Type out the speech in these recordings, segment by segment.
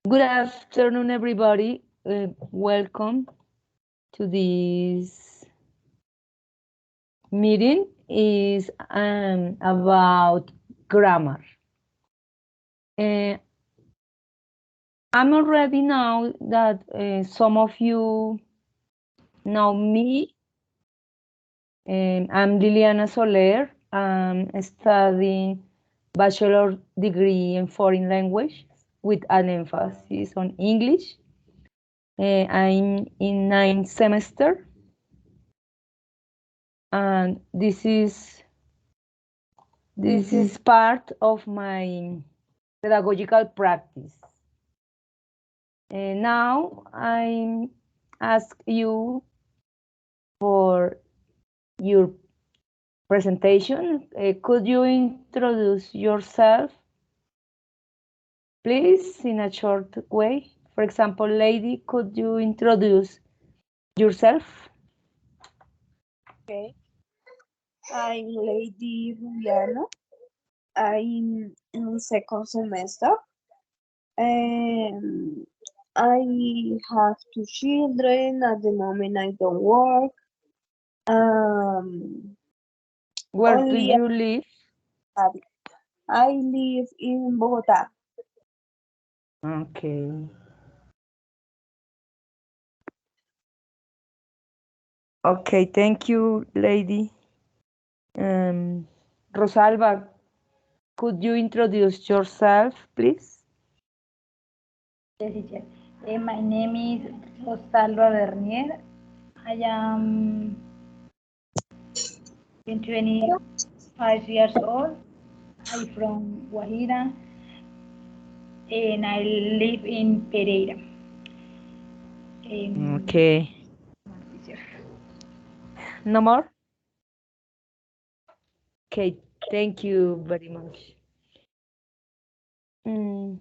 Good afternoon, everybody. Welcome to this meeting. Is about grammar. Uh, I'm already now that some of you know me. I'm Liliana Soler. I'm studying bachelor degree in foreign language with an emphasis on English. I'm in ninth semester, and this is part of my pedagogical practice. Now I ask you for your presentation. Could you introduce yourself, please, in a short way? For example, lady, could you introduce yourself? Okay, I'm Lady Juliana. I'm in second semester. And I have two children. At the moment, I don't work. Um, Where do only you live? I live in Bogota. Okay. Okay, thank you, lady. Rosalba, could you introduce yourself, please? Yes, teacher. My name is Rosalba Bernier. I am 25 years old. I'm from Guajira and I live in Pereira. Okay. Teacher. No more? Okay, thank you very much. Mm,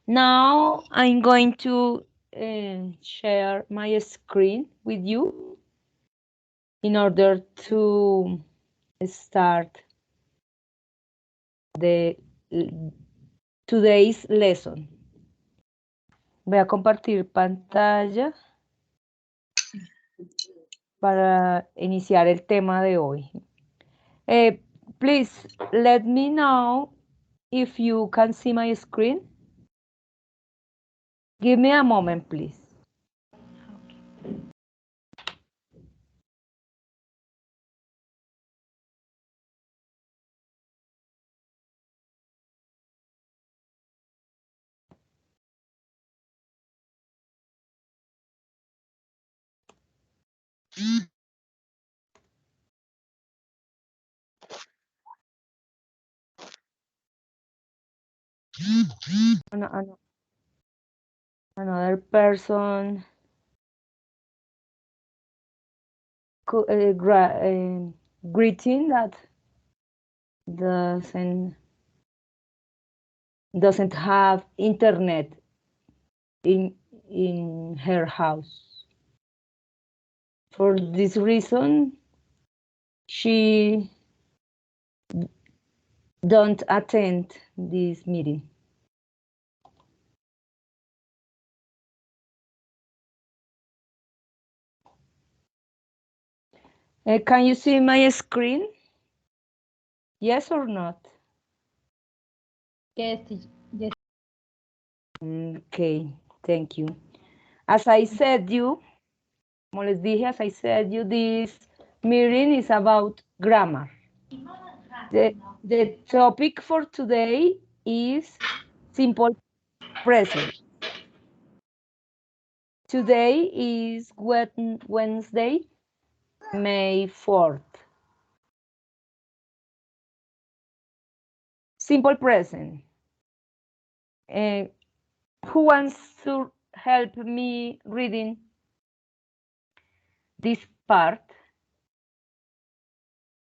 Now I'm going to share my screen with you in order to start the today's lesson. Voy a compartir pantalla para iniciar el tema de hoy. Please let me know if you can see my screen. Give me a moment, please. Another person greeting that doesn't doesn't have internet in her house. For this reason, she don't attend this meeting. Can you see my screen? Yes or not? Yes, teacher. Yes. Okay, thank you. As I said you, como les dije, as I said you, this meeting is about grammar. The topic for today is simple present. Today is Wednesday, May 4th. Simple present. Uh, who wants to help me reading this part?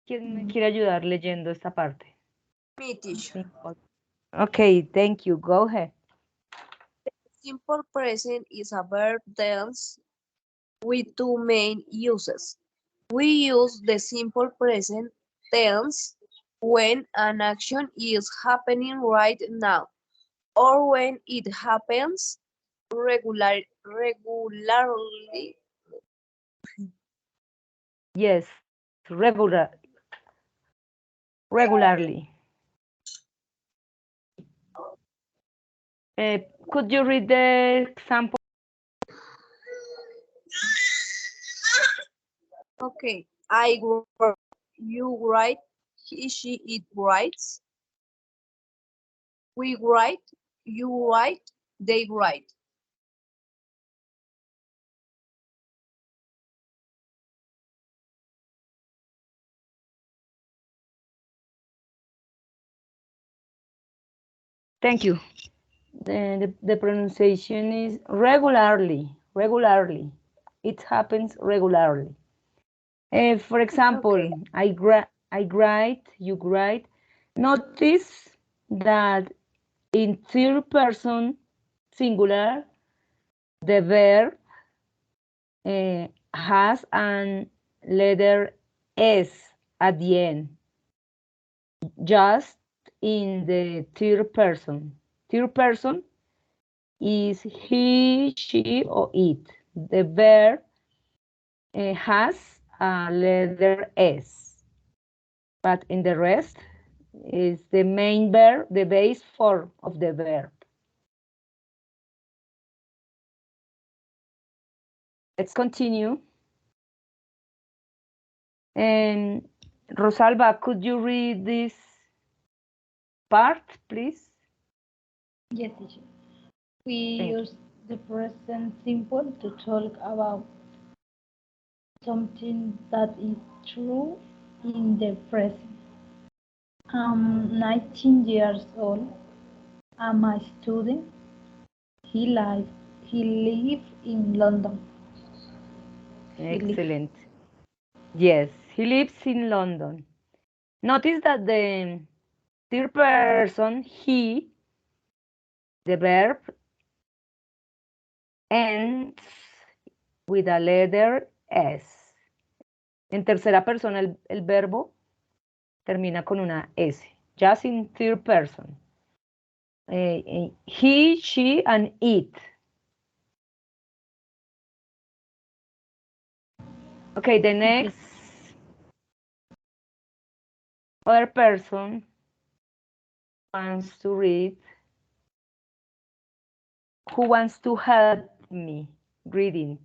¿Quién me quiere ayudar leyendo esta parte? Me, teacher. Simple. Okay, thank you. Go ahead. Simple present is a verb tense with two main uses. We use the simple present tense when an action is happening right now. or when it happens regularly. Yes, regularly. Uh, could you read the example? Okay, I write, you write, he, she, it writes, we write, you write, they write. Thank you. The pronunciation is regularly. It happens regularly. For example, Okay. I write, you write. Notice that in third person singular, the verb has an letter S at the end, just in the third person. Third person is he, she, or it. The verb has a letter S, but in the rest is the main verb, the base form of the verb. Let's continue. And Rosalba, could you read this part, please? Yes, teacher. We Thank you. use the present simple to talk about something that is true in the present. I'm 19 years old. I'm a student. He lives in London. He lives. Excellent. Yes, he lives in London. Notice that the third person, he, the verb, ends with a letter S. En tercera persona, el verbo termina con una S. Just in third person. He, she, and it. Okay, the next other person wants to read. Who wants to help me reading?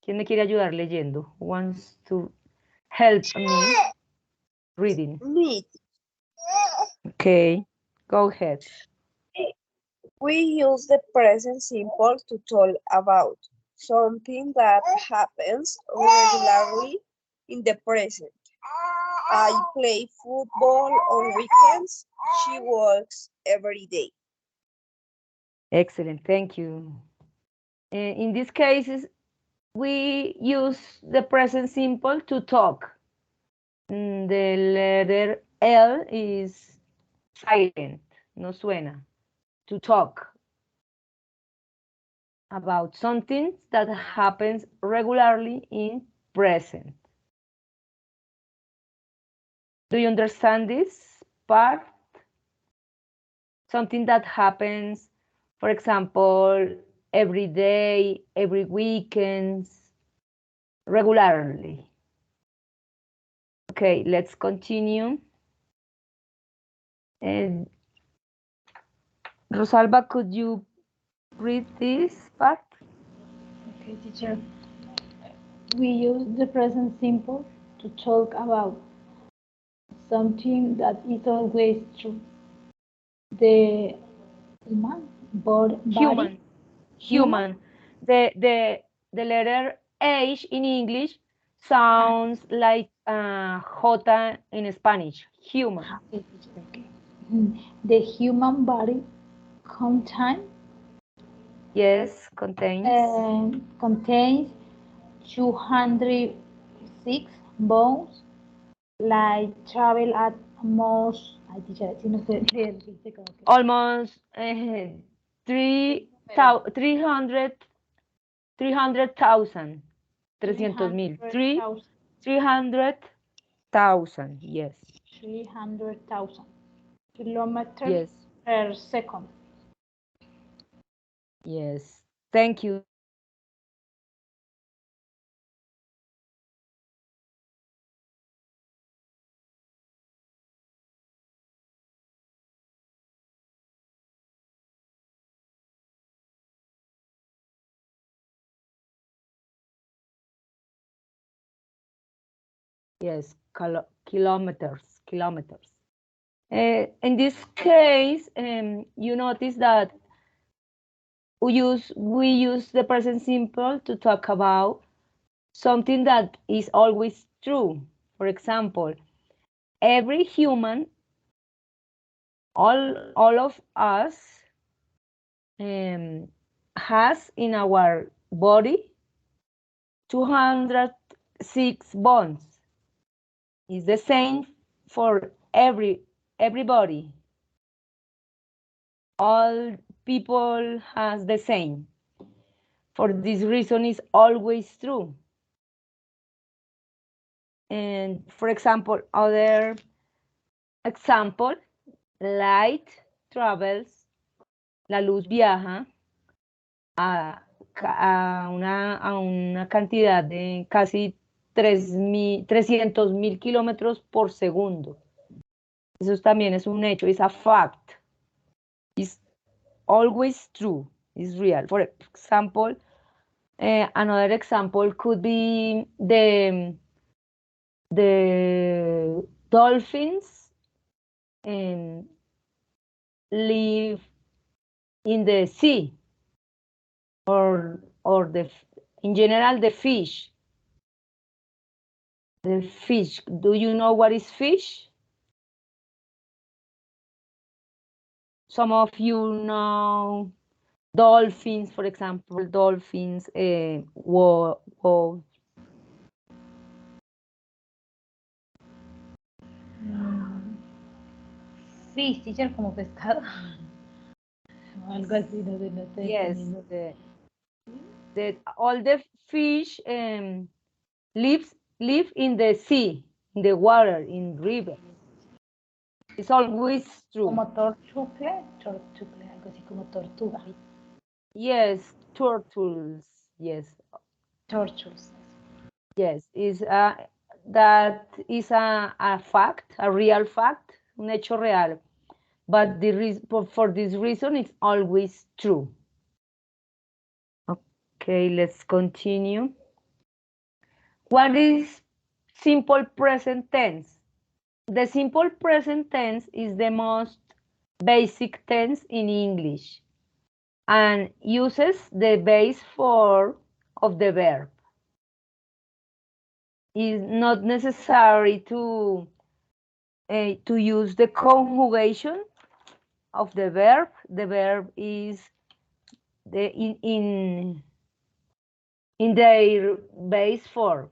¿Quién me quiere ayudar leyendo? Who wants to help me reading? Me. Okay, go ahead. We use the present simple to talk about something that happens regularly in the present. I play football on weekends. She works every day. Excellent, thank you. In these cases, we use the present simple to talk. The letter L is silent, no suena. To talk about something that happens regularly in present. Do you understand this part? Something that happens, for example, every day, every weekends, regularly. Okay, let's continue. And Rosalba, could you read this part? Okay, teacher. We use the present simple to talk about something that is always true. The body, Human. human. Human. The letter H in English sounds like J in Spanish. Human. Okay, teacher, okay. The human body contain, Yes, contains. contains 206 bones, like travel at most. Ay, teacher, si no sé leer, ¿viste? Como que Almost 300, 300,000. 300,000. 300,000. 300,000 300,000, yes. 300,000 kilometers Yes, per second. yes. Thank you. Yes, kilometers. In this case, you notice that we use the present simple to talk about something that is always true. For example, every human, all of us, has in our body 206 bones. It's the same for everybody. All people has the same. For this reason, is always true. And for example, other example, light travels, la luz viaja a una cantidad de casi 300,000 kilómetros por segundo. Eso también es un hecho, es a fact. It's always true, it's real. For example, another example could be the dolphins live in the sea, or in general the fish. The fish. Do you know what is fish? Some of you know dolphins, for example, dolphins, Fish, teacher, como pescado. O algo así, no sé, no estoy yes, entendiendo. all the fish live in the sea, in the water, in river. It's always true. Como tortuple, algo así como tortuga. Yes, turtles. Yes, Tortugas. yes. That is a fact, a real fact, un hecho real. But for this reason, it's always true. Okay, let's continue. What is simple present tense? The simple present tense is the most basic tense in English and uses the base form of the verb. It's not necessary to use the conjugation of the verb. The verb is in their base form.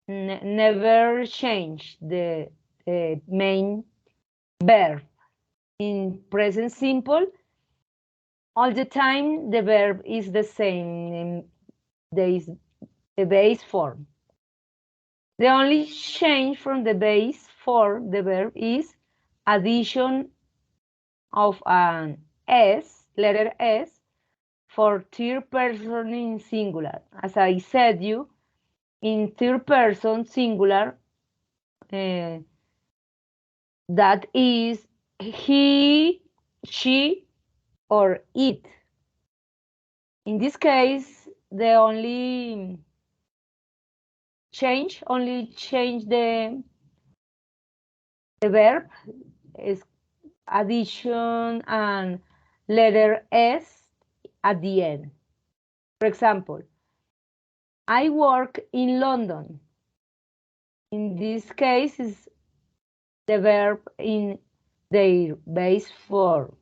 Never change the main verb. In present simple, all the time the verb is the same. The base form. The only change from the base form the verb is addition of an s, letter s, for third person in singular. As I said you, in third person singular, that is he, she, or it. In this case, the only change the verb is addition and letter s at the end. For example, I work in London. In this case, is the verb in their base form.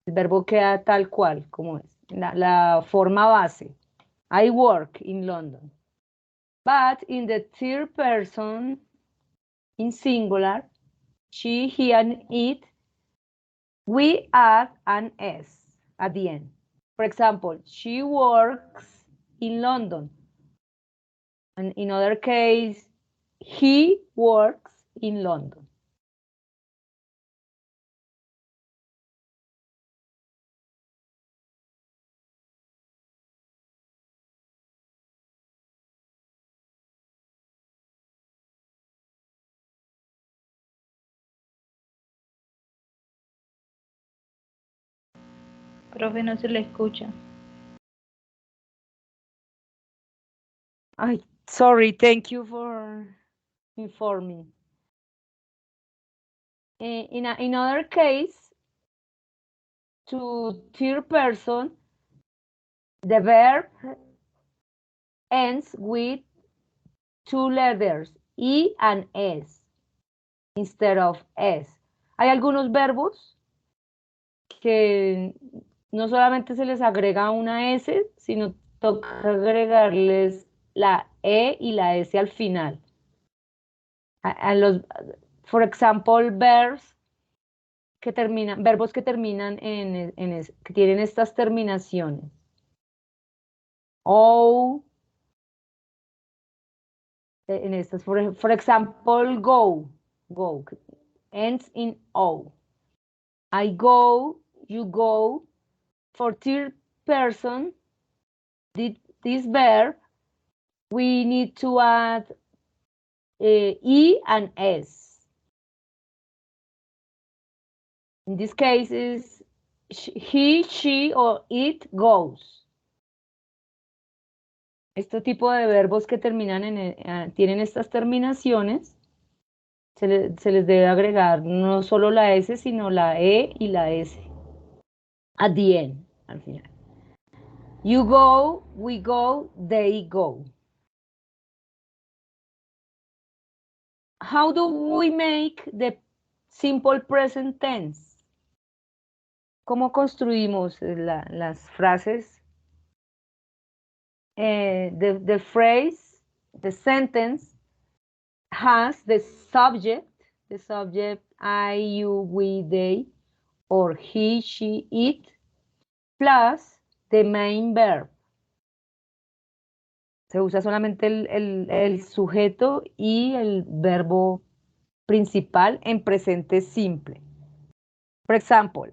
El verbo queda tal cual, como es, la forma base. I work in London. But in the third person, in singular, she, he, and it, we add an s at the end. For example, she works in London. And in other case, He works in London. Profe, no se le escucha. Sorry, thank you for informing. In other case, to third person, the verb ends with two letters, E and S, instead of S. Hay algunos verbos que no solamente se les agrega una S, sino toca agregarles la E y la S al final. For example, verbos que terminan que tienen estas terminaciones. O, en estas, for example, go, ends in O. I go, you go. For third person, this verb, we need to add E and S. In this case, is he, she, or it goes. Este tipo de verbos que terminan tienen estas terminaciones, se les debe agregar no solo la S, sino la E y la S. At the end, al final. You go, we go, they go. How do we make the simple present tense? ¿Cómo construimos las frases? The phrase, the sentence has the subject I, you, we, they, or he, she, it, plus the main verb. Se usa solamente el sujeto y el verbo principal en presente simple. For example,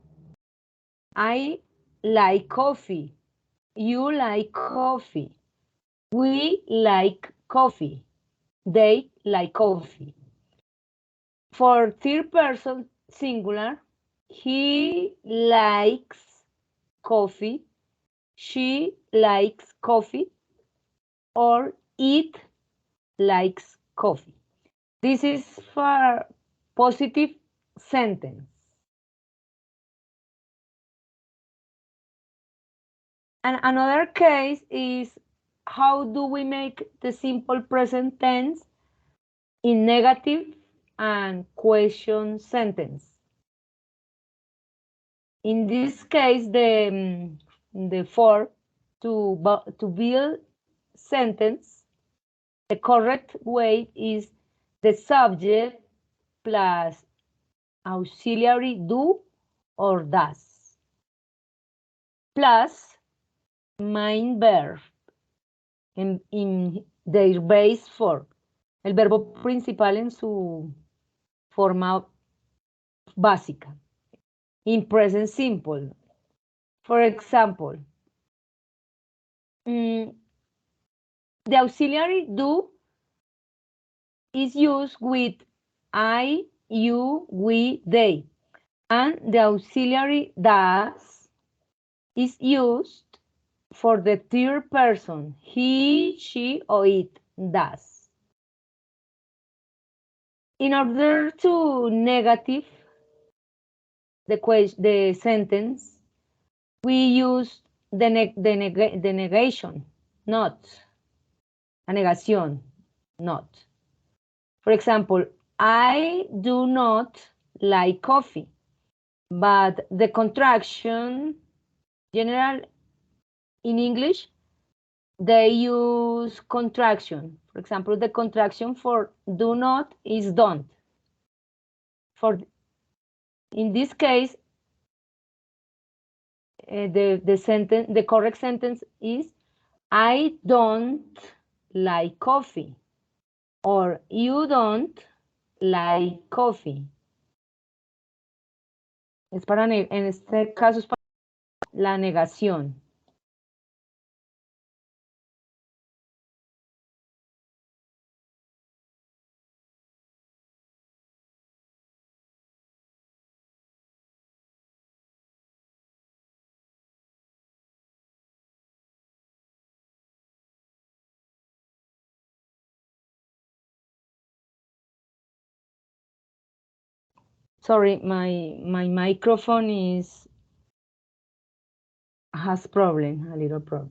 I like coffee. You like coffee. We like coffee. They like coffee. For third person singular, he likes coffee. She likes coffee. Or it likes coffee. This is for positive sentence. And another case is how do we make the simple present tense in negative and question sentence? In this case, to build sentence, the correct way is the subject plus auxiliary do or does, plus main verb in their base form, el verbo principal en su forma básica, in present simple. For example, the auxiliary do is used with I, you, we, they, and the auxiliary does is used for the third person, he, she, or it does. In order to negative the sentence, we use the negation, not, a negación, not. For example, I do not like coffee, but the contraction, general in English, they use contraction. For example, the contraction for do not is don't. In this case, the correct sentence is I don't like coffee, or you don't like coffee. En este caso es para la negación. Sorry, my microphone has a little problem.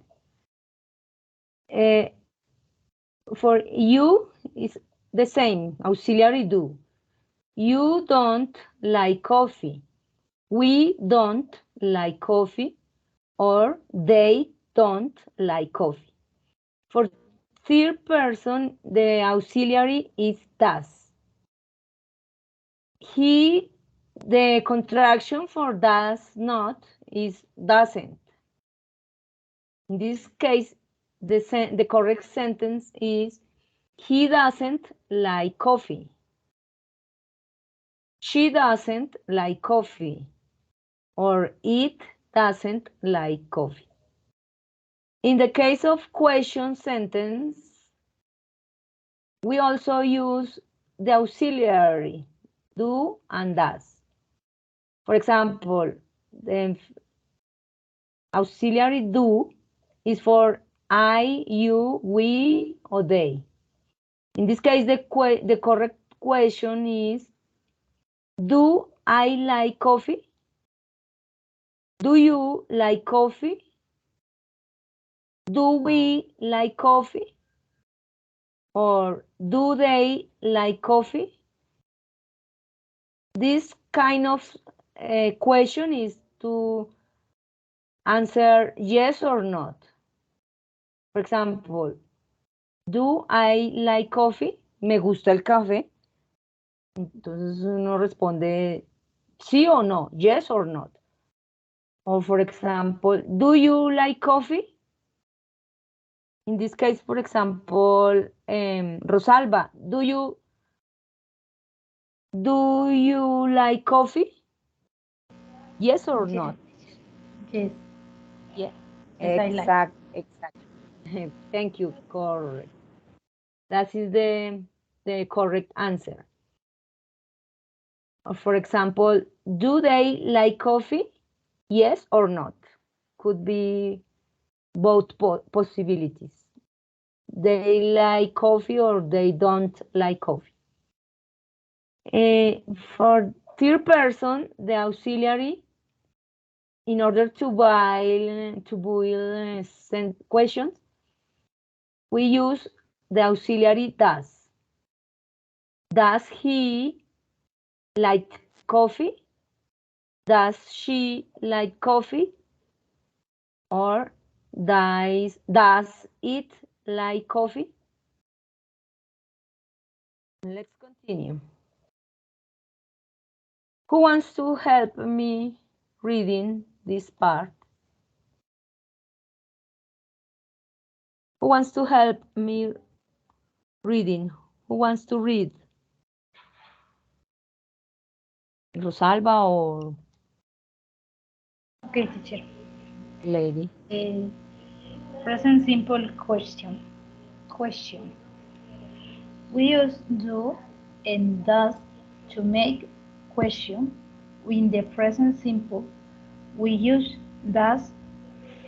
For you is the same, auxiliary do. You don't like coffee. We don't like coffee, or they don't like coffee. For third person, the auxiliary is does. The contraction for does not is doesn't. In this case, the correct sentence is he doesn't like coffee. She doesn't like coffee, or it doesn't like coffee. In the case of question sentence, we also use the auxiliary do and does. For example, the auxiliary do is for I, you, we, or they. In this case, the correct question is, do I like coffee? Do you like coffee? Do we like coffee? Or do they like coffee? This kind of question is to answer yes or not. For example, do I like coffee? ¿Me gusta el café? Entonces uno responde sí o no, yes or not. Or for example, do you like coffee? In this case, for example, Rosalba, do you like coffee? Yes or not? Yes. Yeah. Yes, I like. Exact. Thank you. Correct. That is the correct answer. Or for example, do they like coffee? Yes or not? Could be both possibilities. They like coffee or they don't like coffee. For third person, the auxiliary, in order to build questions, we use the auxiliary does. Does he like coffee? Does she like coffee? Or does it like coffee? Let's continue. Who wants to help me reading this part? Who wants to help me reading? Who wants to read? Rosalba or Okay, teacher. lady? Present simple question. Question. We use do and does to make question. In the present simple, we use does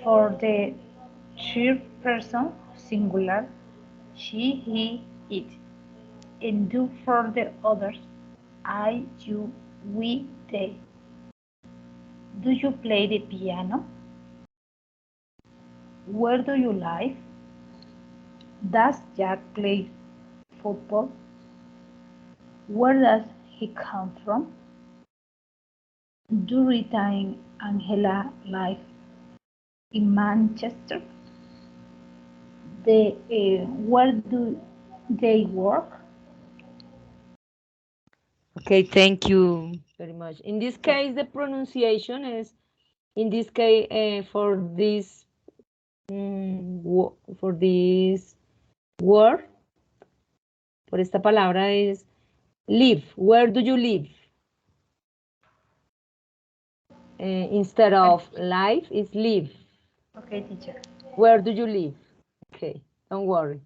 for the third person singular, she, he, it, and do for the others, I, you, we, they. Do you play the piano? Where do you live? Does Jack play football? Where does he come from? Do Rita and Angela live in Manchester? Where do they work? Okay, thank you very much. In this case, the pronunciation is, in this case, for this word, por esta palabra es live. Where do you live? Instead of life is live. Okay, teacher. Where do you live? Okay, don't worry.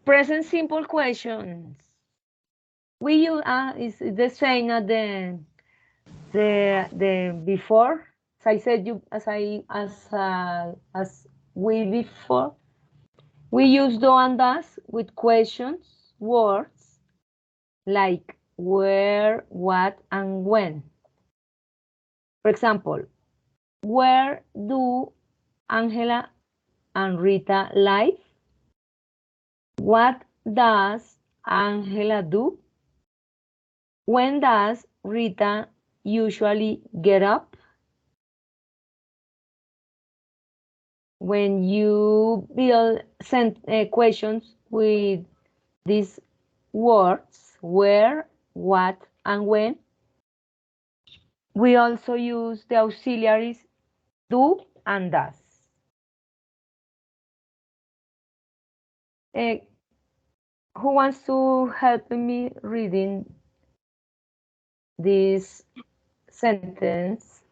Present simple questions. We use is the same as the before. As I said, as we before, we use do and does with questions, words like where, what, and when. For example, where do Angela and Rita live? What does Angela do? When does Rita usually get up? When you build questions with these words, where, what, and when, we also use the auxiliaries do and does. Uh, who wants to help me reading this sentence?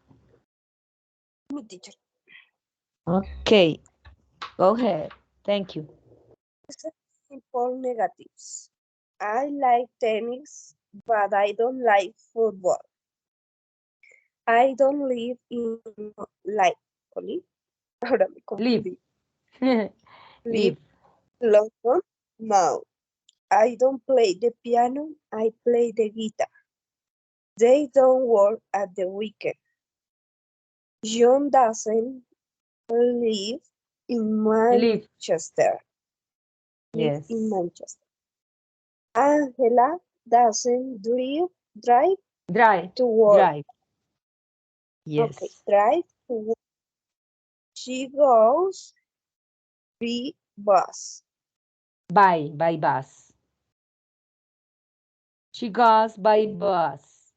Me, teacher. Okay, go ahead. Thank you. Simple negatives. I like tennis, but I don't like football. I don't live in like Oli. Ahora me Leave. confundí. Leave. Live London. No. I don't play the piano. I play the guitar. They don't work at the weekend. John doesn't live in Leave. Manchester. Live Yes. in Manchester. Angela doesn't drive Drive. to work. Drive. Okay, Yes. drive to work. She goes by bus. By bus. She goes by bus.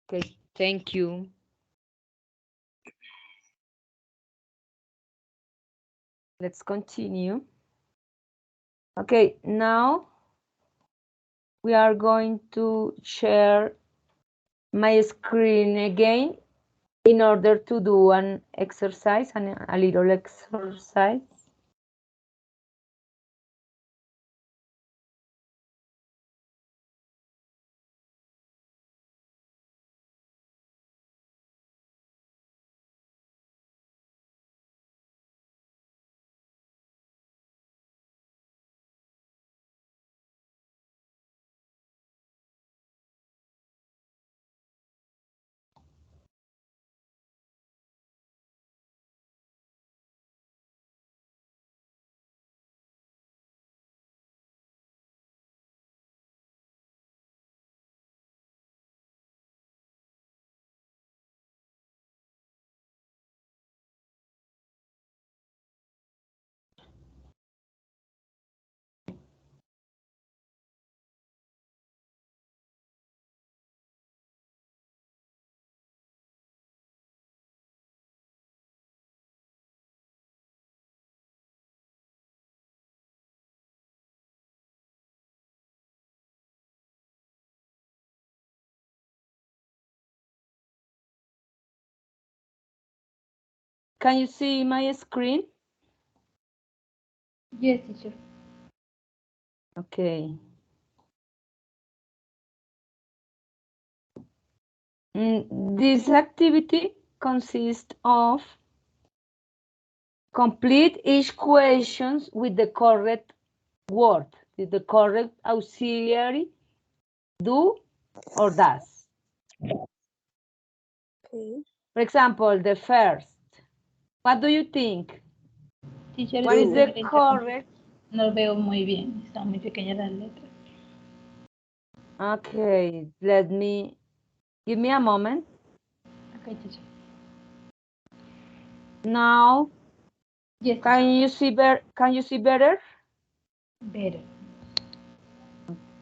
Okay, thank you. Let's continue. Okay, now we are going to share my screen again in order to do an exercise and a little exercise. Can you see my screen? Yes, teacher. Okay. This activity consists of complete each questions with the correct word, with the correct auxiliary, do or does. Okay. For example, the first. What do you think? Teacher, What is disculpe the que le interrumpa. correct? No lo veo muy bien. Están muy pequeñas las letras. Okay, give me a moment. Okay, teacher. Now, Yes, teacher. Can you see better? Better.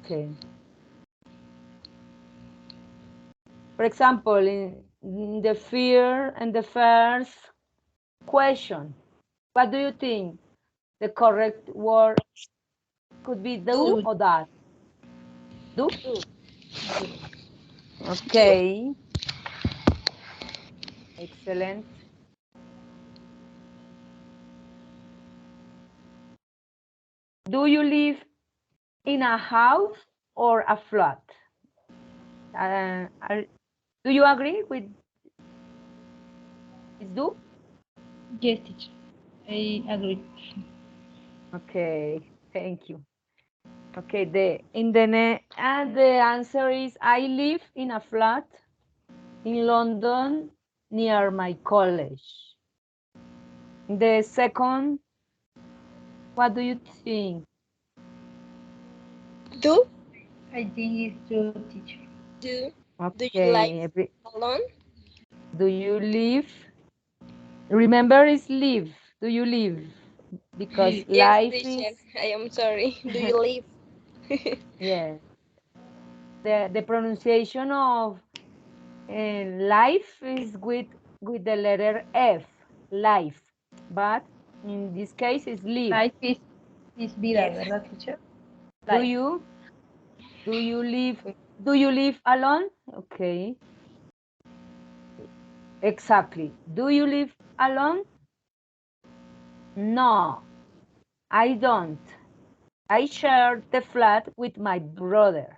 Okay. For example, in the first question, What do you think? The correct word could be do or that? Do? Okay. Excellent. Do you live in a house or a flat? Do you agree with this do? Yes, teacher. I agree. Okay, thank you. Okay, the answer is I live in a flat in London near my college. The second, what do you think? Do I think it's true, teacher. do you like Okay, alone? do you live? Remember, is live. Do you live? Because Yes, life teacher. is, I am sorry. Do you live? yeah, the pronunciation of life is with the letter F, life. But in this case, it's live. Life is vida, Yes. ¿verdad, teacher? Do Life. you? Do you live? Do you live alone? Okay, exactly. Do you live alone? No, I don't. I share the flat with my brother.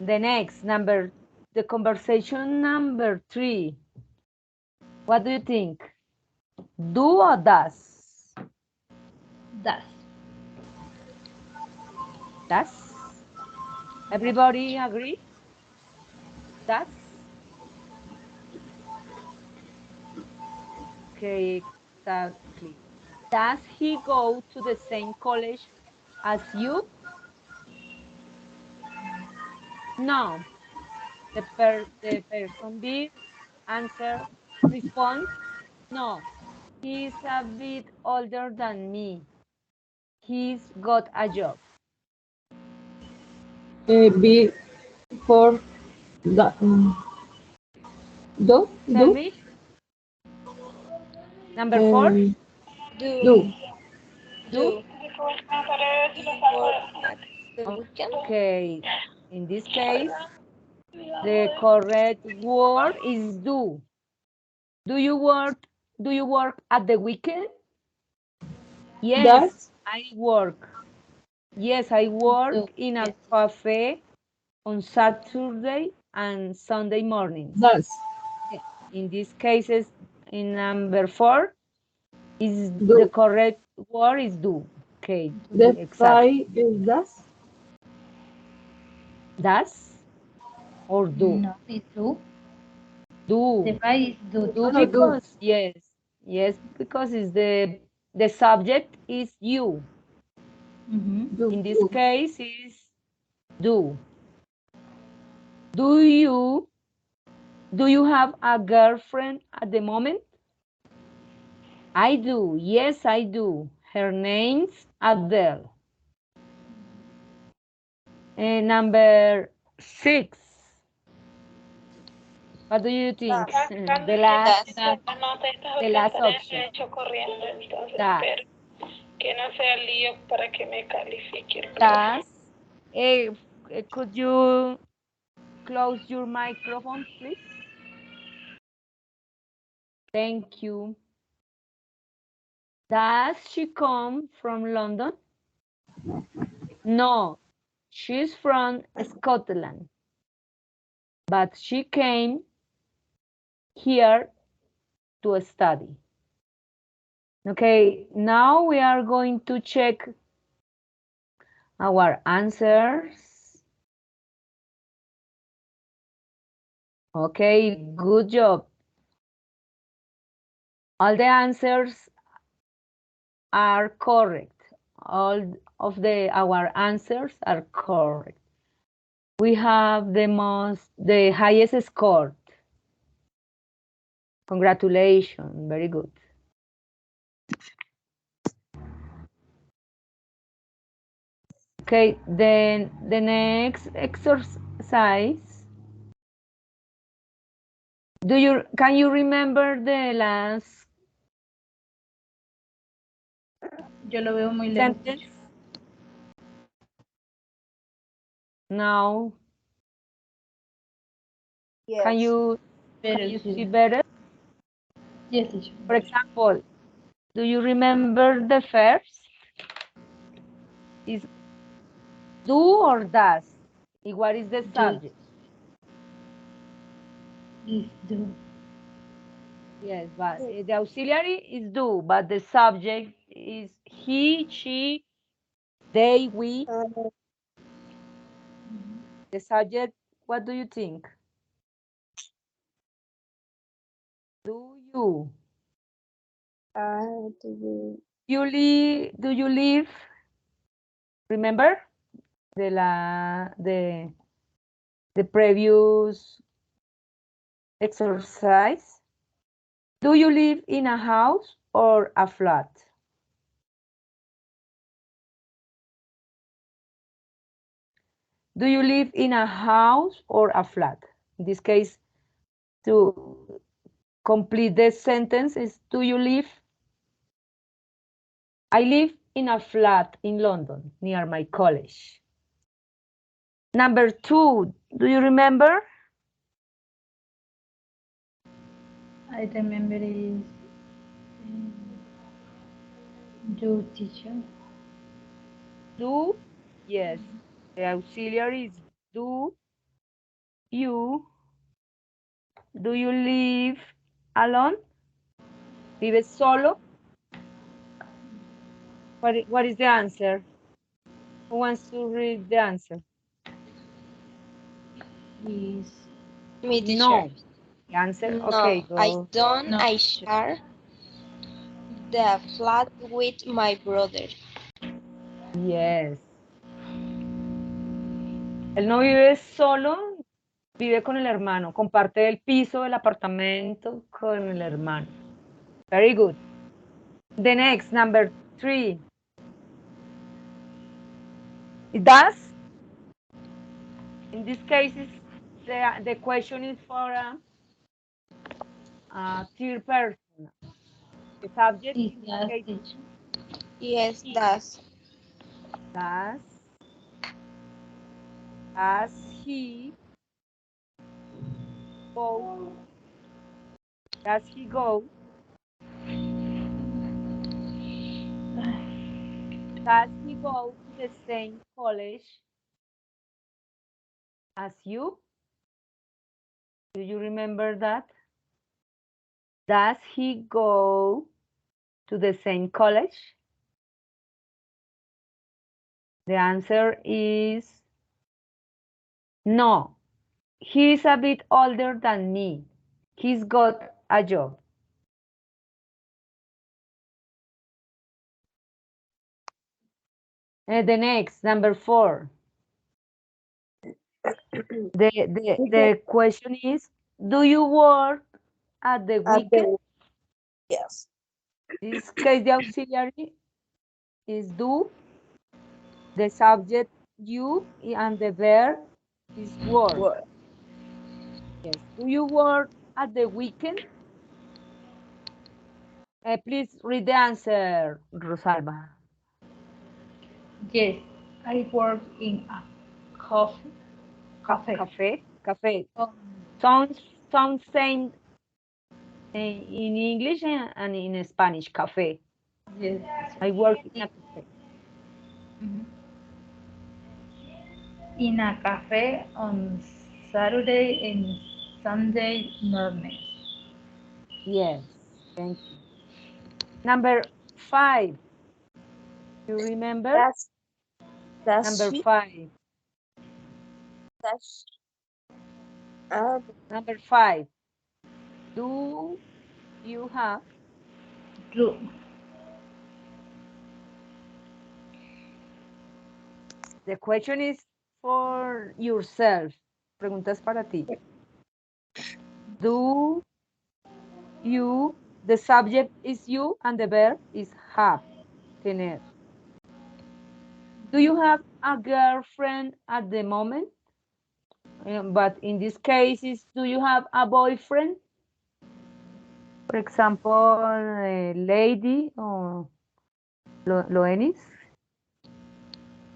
The conversation number 3. What do you think? Do or does? Das. Does? Everybody agree? Does? Okay, exactly. Does he go to the same college as you? No. The person B answer responds, no. He's a bit older than me. He's got a job. B for the Tell do me. Number 4, um, Do do do. do do you work at the weekend? Okay. In this case, the correct word is do. Do you work? Do you work at the weekend? Yes, does I work. Yes, I Do. work in a Yes. cafe on Saturday and Sunday mornings. does In these cases, in number 4, is the do. correct word is do. Okay, The exactly. five is does. Does or do? No, it's do. The Do. five is do, Do No, teacher. do because yes, because is the subject is you. Mm-hmm. In this do. case is do. Do you do you have a girlfriend at the moment? I do. Yes, I do. Her name's Adele. Number 6. What do you think? The last Does. the last option. Does. Que no sea lío para que me califique el profe. Does. Could you close your microphone, please? Thank you. Does she come from London? No, she's from Scotland, but she came here to study. Okay, now we are going to check our answers. Okay, good job. All the answers are correct. All of our answers are correct. We have the highest score. Congratulations, very good. Okay, then the next exercise. Can you remember the last Yo lo veo muy lejos. Sentence. teacher. Now, Yes. can you Better, see teacher. better? Yes, teacher. For example, do you remember the first? Is do or does? And what is the subject? Is do. Yes, but the auxiliary is do, but the subject is he, she, they, we. The subject, what do you think? Do you? Do you live? Remember the previous exercise? Do you live in a house or a flat? Do you live in a house or a flat? In this case, to complete the sentence is, do you live? I live in a flat in London near my college. Number 2, do you remember? I remember is do, teacher. Do, yes. The auxiliary is do. You, do you live alone? ¿Vives solo? What is the answer? Who wants to read the answer? Is Me, teacher. No. The answer? No, Okay, I go. don't. No. I share the flat with my brother. Yes. Él no vive solo, vive con el hermano. Comparte el piso del apartamento con el hermano. Very good. The next, number 3. It does? In this case, the question is for a third person. The subject is in this does, case teacher. Yes, he. does. Does he go? Does he go? Does he go to the same college as you? Do you remember that? Does he go to the same college? The answer is no. He's a bit older than me. He's got a job. The next, number 4. The question is, do you work at the weekend? Yes. This case, the auxiliary is do, the subject you, and the verb is work. Work. Yes. Do you work at the weekend? Please read the answer, Rosalba. Yes, I work in a cafe. Cafe. Um, Sounds same in English and in Spanish. Cafe. yes. I work in a cafe. Mhm. In a cafe on Saturday and Sunday mornings. Yes. Thank you. Number 5. You remember? That's Number she. 5. That's Number 5. Do you have? Do, The question is for yourself. Preguntas para ti. Do you, the subject is you and the verb is have, tener. Do you have a girlfriend at the moment? But in this case, is do you have a boyfriend? For example, a lady, or Loenis?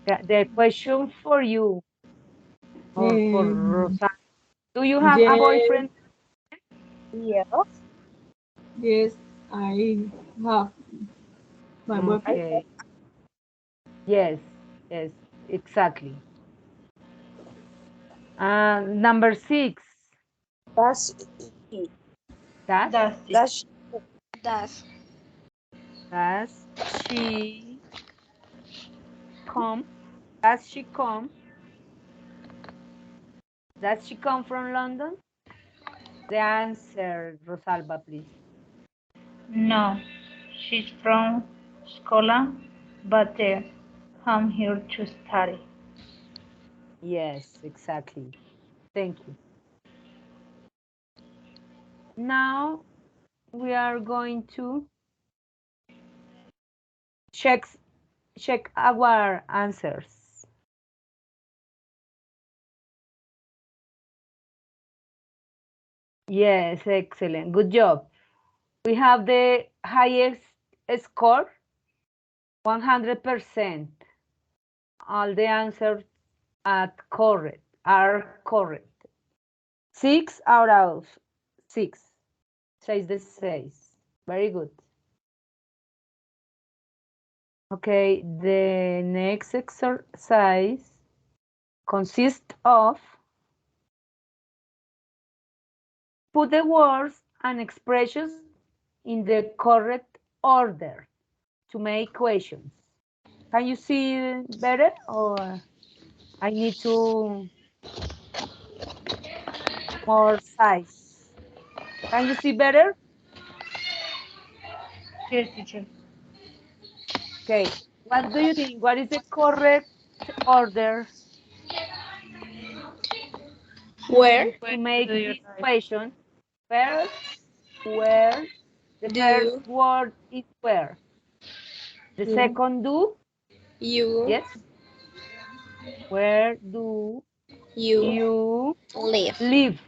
The question for you or for Rosa. Do you have a Yes, boyfriend? Yes. yes, I have my boyfriend. Okay. Yes, yes, exactly. Number 6. Does she? Does That's it. Does she? Does does she come? Does she come? Does she come from London? The answer, Rosalba, please. No, she's from Scotland, but I'm here to study. Yes, exactly. Thank you. Now we are going to check our answers. Yes, excellent. Good job. We have the highest score, 100%. All the answers are correct. 6 out of 6. 6 de 6. Very good. Okay, the next exercise consists of put the words and expressions in the correct order to make questions. Can you see better or I need to more size? Can you see better? Yes, teacher. Okay. What do you think? What is the correct order Where to Where make do you this write? question? First, where? The first do word is where. The you second do, you yes. Where do you you live? live?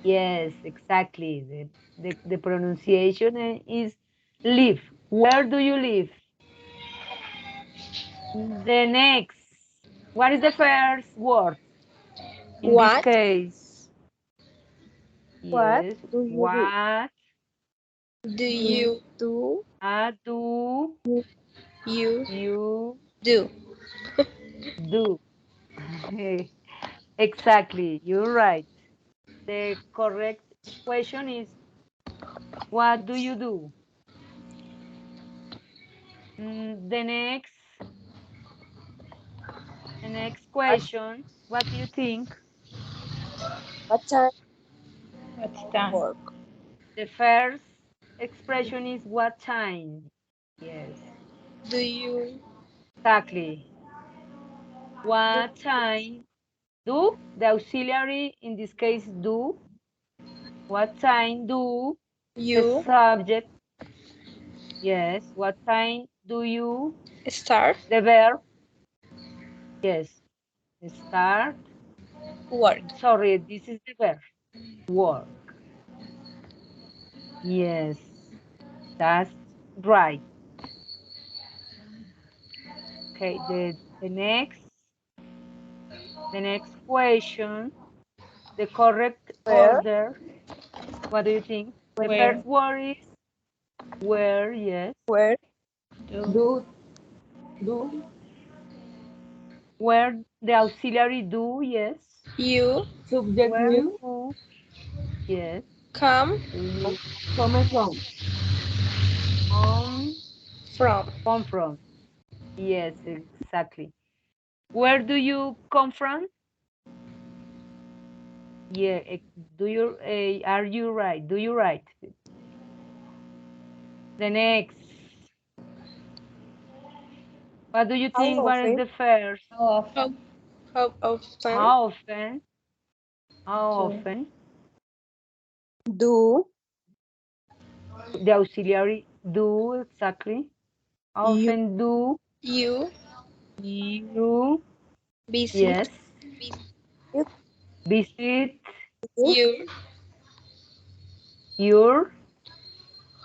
Yes, exactly. The pronunciation is live. Where do you live? The next. What is the first word? In this What case, what yes. do you do? What Do you do do you you do? do? Exactly. You're right. The correct question is, what do you do? The next At question, what do you think? what time What's of time? work? The first expression is what time? Yes, Do you exactly. do What time do? The auxiliary in this case do. What time do? The you subject, yes. What time do you? start The verb, yes. Start. work? Sorry, this is the verb. Work. Yes, that's right. Okay, the next question, the correct Where order. What do you think? The Where first word is where, yes. where do Do, do, Where the auxiliary do, yes. you subject Where do, do, yes. come Do you come from. come, from? come from? Yes, exactly. Where do you come from? Yeah, are you right? Do you right? The next. What do you How think? What is often? the first? how How often how often How often? How do often? do The auxiliary do exactly. How you often do you you, visit yes, visit your your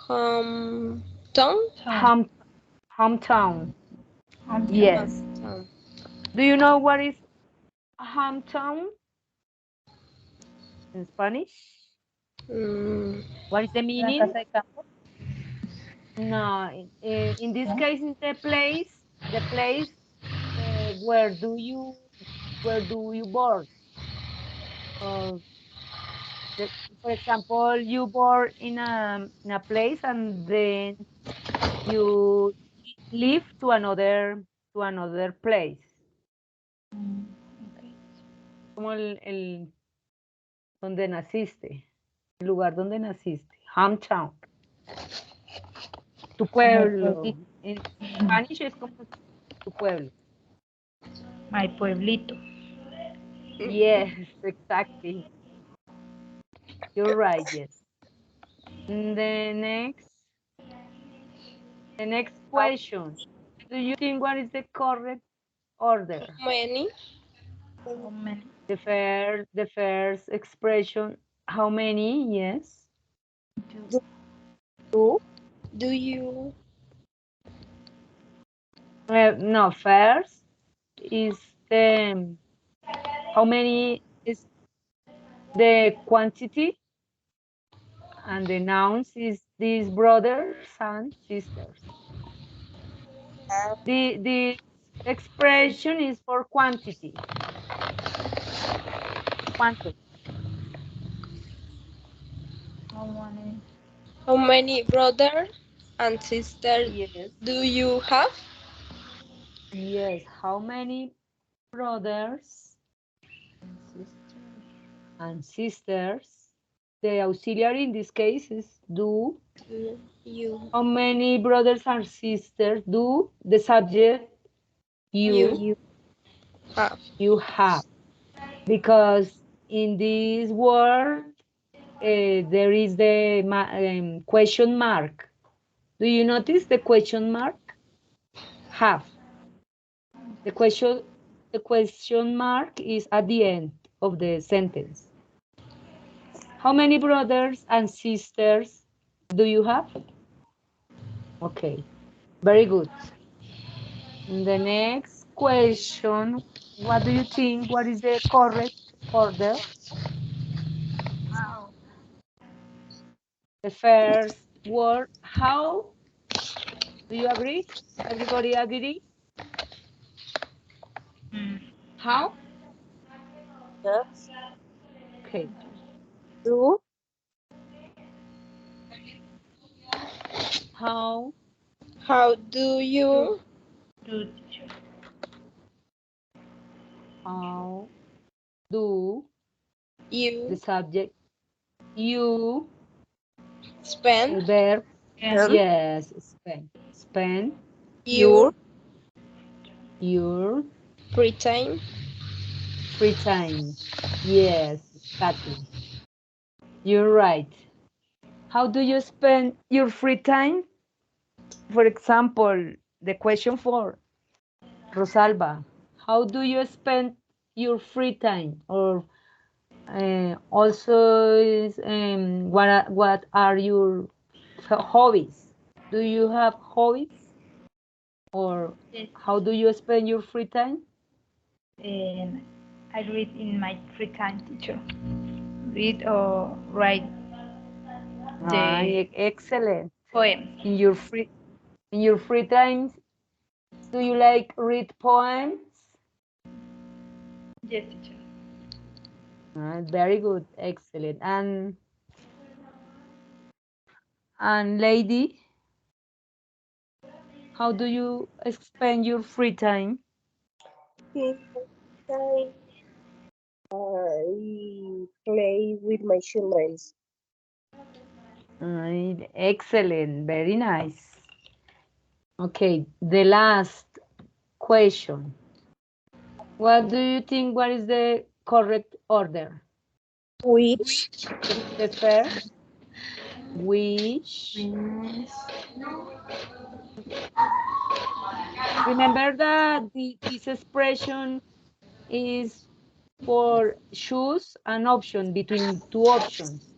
hometown? town? home Hometown. Hometown. Yes. Hometown. Do you know what is hometown in Spanish? Mm, What is the La meaning? casa de campo. No, in this case, it's the place where do you born? Or for example, you born in a place and then you live to another place. Okay. Como donde naciste, el lugar donde naciste, hometown, tu Como el pueblo. pueblito. En Spanish es como tu pueblo. My pueblito. Yes, exactly. You're right, yes. The next question. Do you think what is the correct order? many? How many? The first expression, how many? Yes. Do Do you? No, first is the how many is the quantity, and the nouns is these brothers and sisters. The expression is for quantity. ¿Cuántos? How many? How many brothers and sisters Yes. do you have? Yes. How many brothers and sisters? The auxiliary in this case is do. Do you? How many brothers and sisters do? The subject You have. you have. Because in this word there is the question mark. Do you notice the question mark? Have. The question mark is at the end of the sentence. How many brothers and sisters do you have? Okay, very good. The next question, what do you think? What is the correct order? How? The first word, how? Do you agree? Everybody agree? How? yes. Okay. Do How How do you? Do teacher. how do the You subject you spend verb And yes spend your your free time? free time. Yes, exactly. You're right. How do you spend your free time? For example, the question for Rosalba. How do you spend your free time? Or also is what are your hobbies? Do you have hobbies? Or yes, how do you spend your free time? and I read in my free time, teacher. Read or write the Excellent. poems. In your free time, do you like read poems? Yes, teacher. Very good, excellent. And lady, how do you spend your free time? I play with my children. Excellent, very nice. Okay, the last question. What do you think? What is the correct order? Which The first, which. Remember that this expression is for choose an option between two options.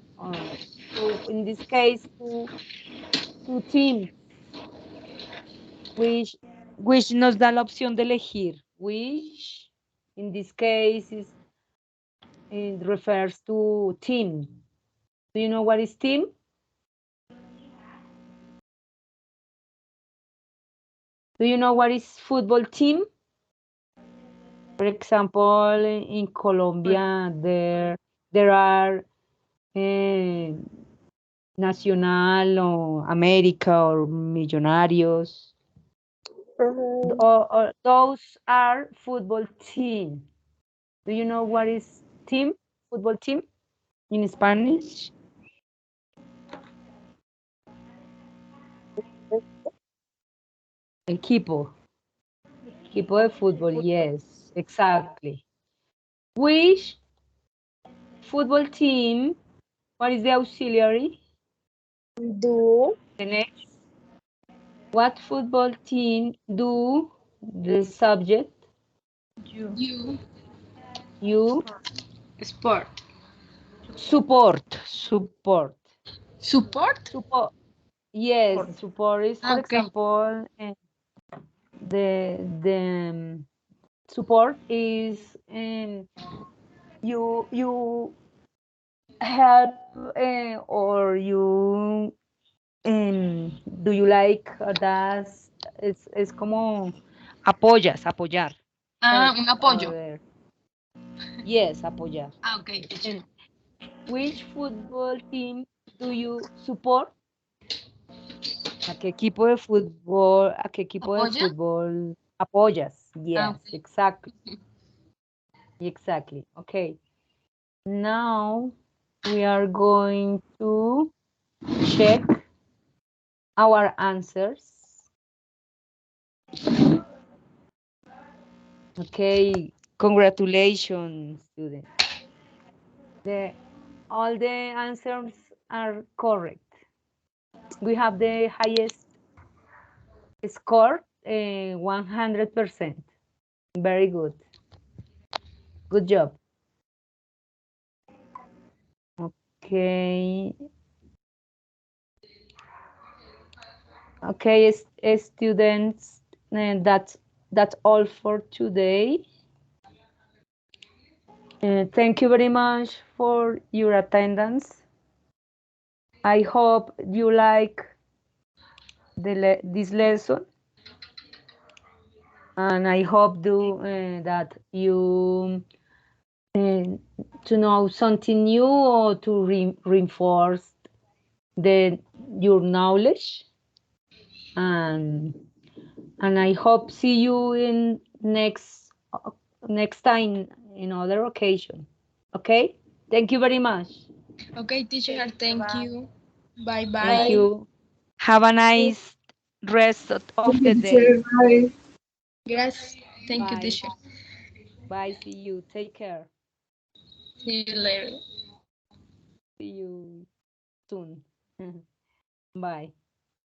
So in this case, two teams. which nos da la opción de elegir. Which, in this case, it refers to team. Do you know what is team? Do you know what is football team? For example, in Colombia, there are Nacional or America or Millonarios. Those are football team. Do you know what is team? Football team in Spanish? Equipo. Equipo de fútbol, yes, exactly. Which football team, what is the auxiliary? Do. The next. What football team do the subject? You. You Sport. support. Support. Support? Support. Yes, support is, for Okay. example, the support is you help or you do you like das es como apoyas, apoyar. Ah, Help un apoyo. other. Yes, apoyar. Ah, ok, teacher. And which football team do you support? ¿A qué equipo de fútbol, a qué equipo de ¿Apoya? fútbol apoyas? Ah, Yes, ok. exactly. Exactly. Okay. Now we are going to check our answers. Okay. Congratulations, students. All the answers are correct. We have the highest score, 100%. Very good. Good job. Okay. Okay, students, that's all for today. Thank you very much for your attendance. I hope you like this lesson, and I hope that you to know something new or to reinforce your knowledge, and I hope see you in next time in other occasion. Okay, thank you very much. Okay, teacher, thank you. Bye Thank bye. you. Have a nice rest of the day. Teacher, bye. Gracias. Thank you, Bye. teacher. Bye. See you. Take care. See you later. See you soon. Bye.